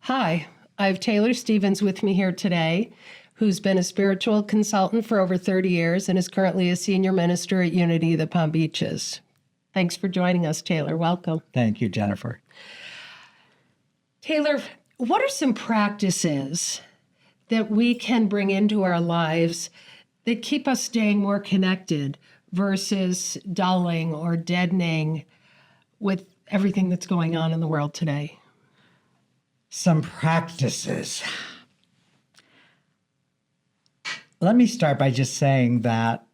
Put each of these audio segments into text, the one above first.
Hi, I have Taylor Stevens with me here today, who's been a spiritual consultant for over 30 years and is currently a senior minister at Unity of the Palm Beaches. Thanks for joining us, Taylor. Welcome. Thank you, Jennifer. Taylor, what are some practices that we can bring into our lives that keep us staying more connected versus dulling or deadening with everything that's going on in the world today? Some practices. Let me start by just saying that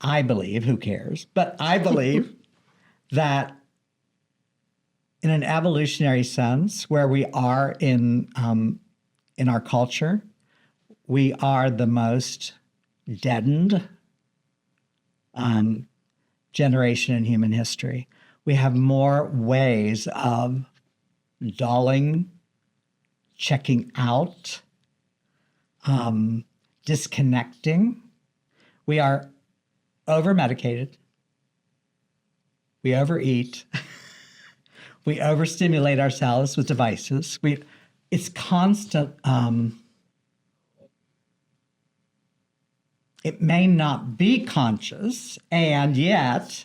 I believe, who cares, but I believe that in an evolutionary sense, where we are in our culture, we are the most deadened generation in human history. We have more ways of dulling, checking out, disconnecting. We are over-medicated. We overeat. We overstimulate ourselves with devices. It's constant. It may not be conscious, and yet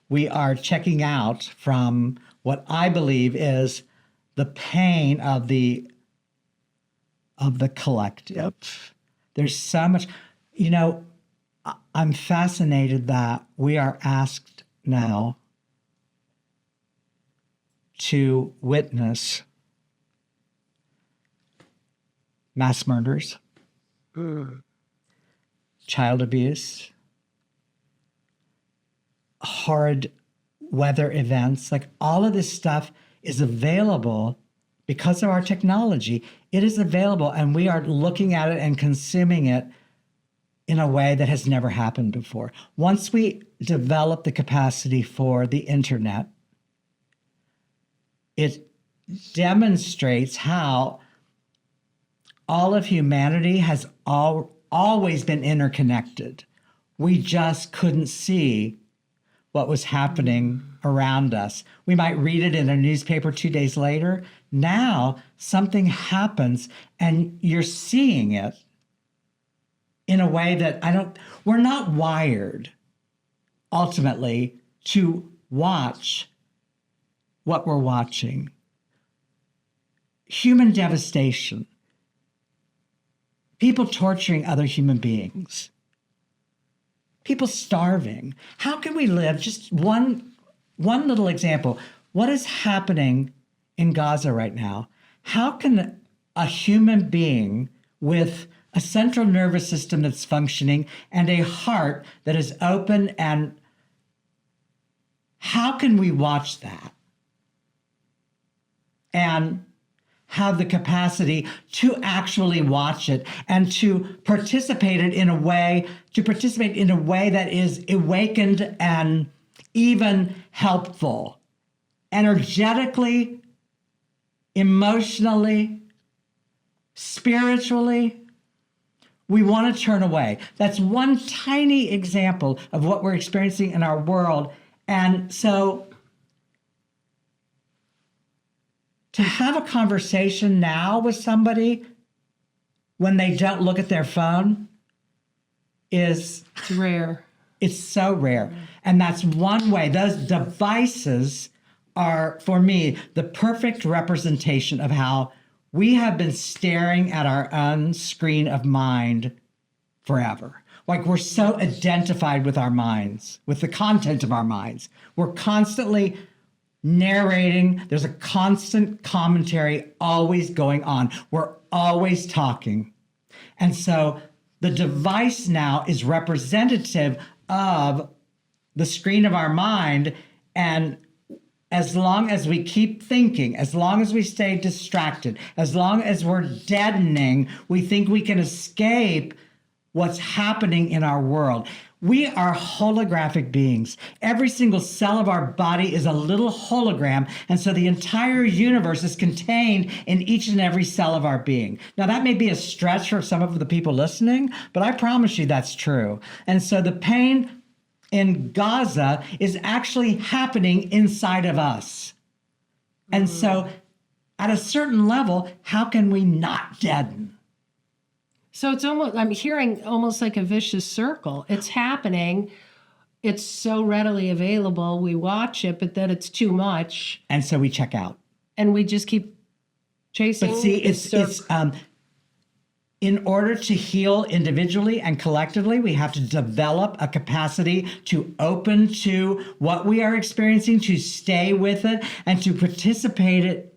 we are checking out from what I believe is the pain of the collective. There's so much, I'm fascinated that we are asked now to witness mass murders, child abuse, horrid weather events, like all of this stuff is available because of our technology. It is available, and we are looking at it and consuming it in a way that has never happened before. Once we develop the capacity for the internet, it demonstrates how all of humanity has always been interconnected. We just couldn't see what was happening around us. We might read it in a newspaper 2 days later. Now something happens and you're seeing it in a way that we're not wired ultimately to watch what we're watching. Human devastation, people torturing other human beings, people starving. How can we live? Just one little example. What is happening in Gaza right now? How can a human being with a central nervous system that's functioning and a heart that is open, and how can we watch that and have the capacity to actually watch it and to participate in a way that is awakened and even helpful, energetically, emotionally, spiritually? We want to turn away. That's one tiny example of what we're experiencing in our world. And so to have a conversation now with somebody when they don't look at their phone is rare. It's so rare. And that's one way. Those devices are, for me, the perfect representation of how we have been staring at our own screen of mind forever. Like, we're so identified with our minds, with the content of our minds. We're constantly narrating. There's a constant commentary always going on. We're always talking. And so the device now is representative of the screen of our mind. And as long as we keep thinking, as long as we stay distracted, as long as we're deadening, we think we can escape what's happening in our world. We are holographic beings. Every single cell of our body is a little hologram, and so the entire universe is contained in each and every cell of our being. Now, that may be a stretch for some of the people listening, but I promise you that's true. And so the pain in Gaza is actually happening inside of us. And so at a certain level, how can we not deaden? So it's almost, I'm hearing almost like a vicious circle. It's happening. It's so readily available. We watch it, but then it's too much. And so we check out. And we just keep chasing. But see, it's in order to heal individually and collectively, we have to develop a capacity to open to what we are experiencing, to stay with it, and to participate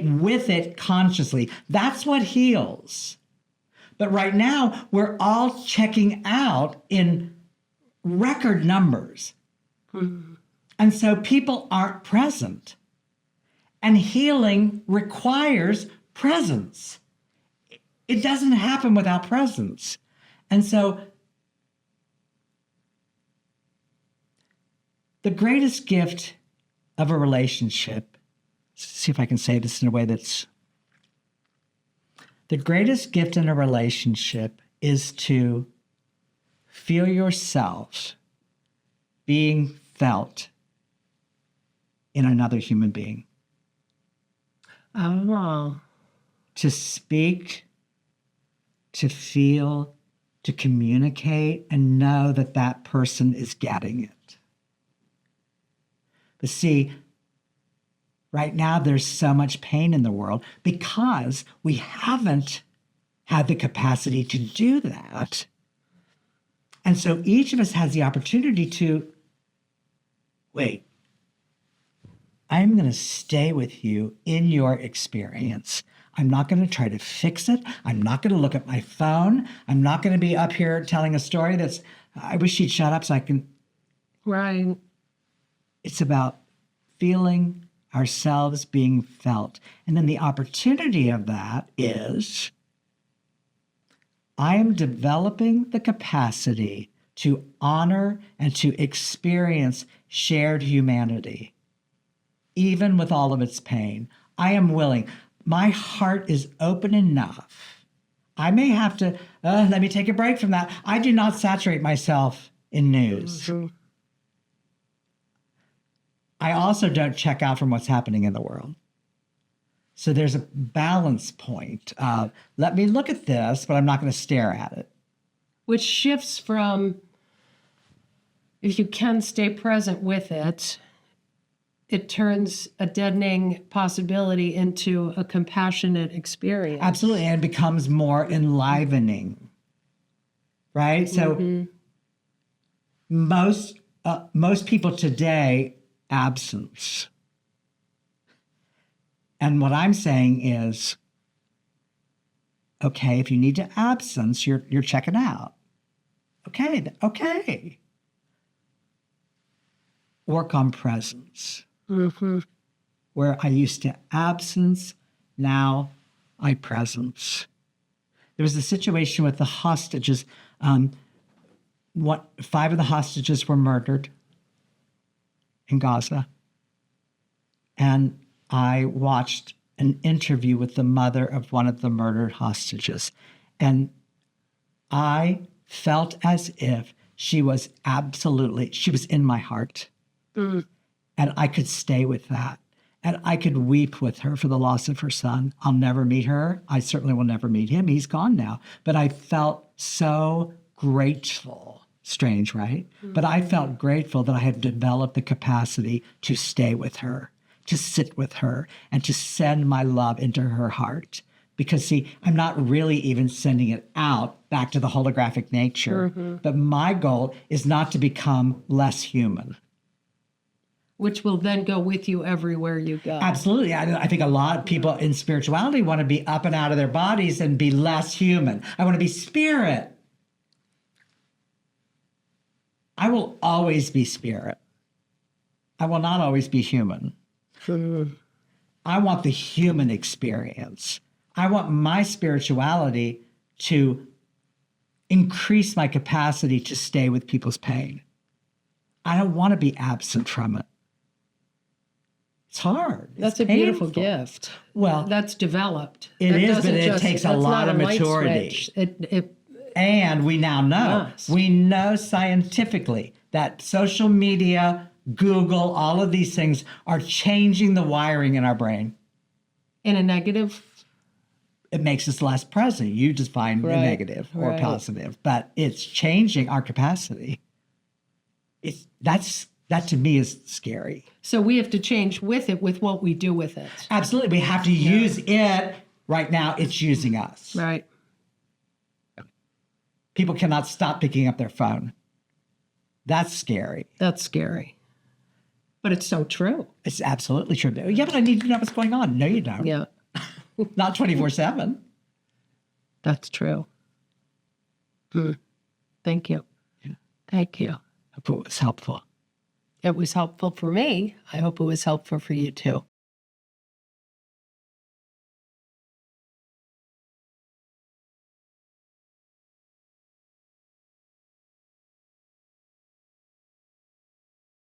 with it consciously. That's what heals. But right now, we're all checking out in record numbers. Mm-hmm. And so people aren't present. And healing requires presence. It doesn't happen without presence. And so the greatest gift of a relationship, see if I can say this in a way that's, the greatest gift in a relationship is to feel yourself being felt in another human being. Oh. To speak, to feel, to communicate, and know that that person is getting it. But see, right now there's so much pain in the world because we haven't had the capacity to do that. And so each of us has the opportunity to, wait, I'm going to stay with you in your experience. I'm not going to try to fix it. I'm not going to look at my phone. I'm not going to be up here telling a story that's, I wish she'd shut up so I can. Right. It's about feeling ourselves being felt. And then the opportunity of that is I am developing the capacity to honor and to experience shared humanity, even with all of its pain. I am willing. My heart is open enough. I may have to, let me take a break from that. I do not saturate myself in news. Mm-hmm. I also don't check out from what's happening in the world. So there's a balance point of, let me look at this, but I'm not going to stare at it. Which shifts from, if you can stay present with it, it turns a deadening possibility into a compassionate experience. Absolutely, and it becomes more enlivening, right? Mm-hmm. So most people today, absence. And what I'm saying is, okay, if you need to absence, you're checking out. Okay. Work on presence. Mm-hmm. Where I used to absence, now I presence. There was a situation with the hostages. 5 of the hostages were murdered in Gaza. And I watched an interview with the mother of one of the murdered hostages. And I felt as if she was in my heart. Mm. And I could stay with that. And I could weep with her for the loss of her son. I'll never meet her. I certainly will never meet him. He's gone now. But I felt so grateful. Strange, right? Mm. But I felt grateful that I had developed the capacity to stay with her, to sit with her, and to send my love into her heart. Because, see, I'm not really even sending it out back to the holographic nature. Mm-hmm. But my goal is not to become less human. Which will then go with you everywhere you go. Absolutely. I think a lot of people in spirituality want to be up and out of their bodies and be less human. I want to be spirit. I will always be spirit. I will not always be human. I want the human experience. I want my spirituality to increase my capacity to stay with people's pain. I don't want to be absent from it. It's hard. That's a beautiful gift. Well, that's developed. It is, but it takes a lot of maturity. And we now know. Yes. We know scientifically that social media, Google, all of these things are changing the wiring in our brain. In a negative? It makes us less present. You just find the Right, negative or right. positive, but it's changing our capacity. That to me is scary. So we have to change with it, with what we do with it. Absolutely. We have to use it. Right now, it's using us. Right. People cannot stop picking up their phone. That's scary. That's scary. But it's so true. It's absolutely true. Yeah, but I need to know what's going on. No, you don't. Yeah, Not 24/7. that's true. Thank you. Thank you. I hope it was helpful. It was helpful for me. I hope it was helpful for you too.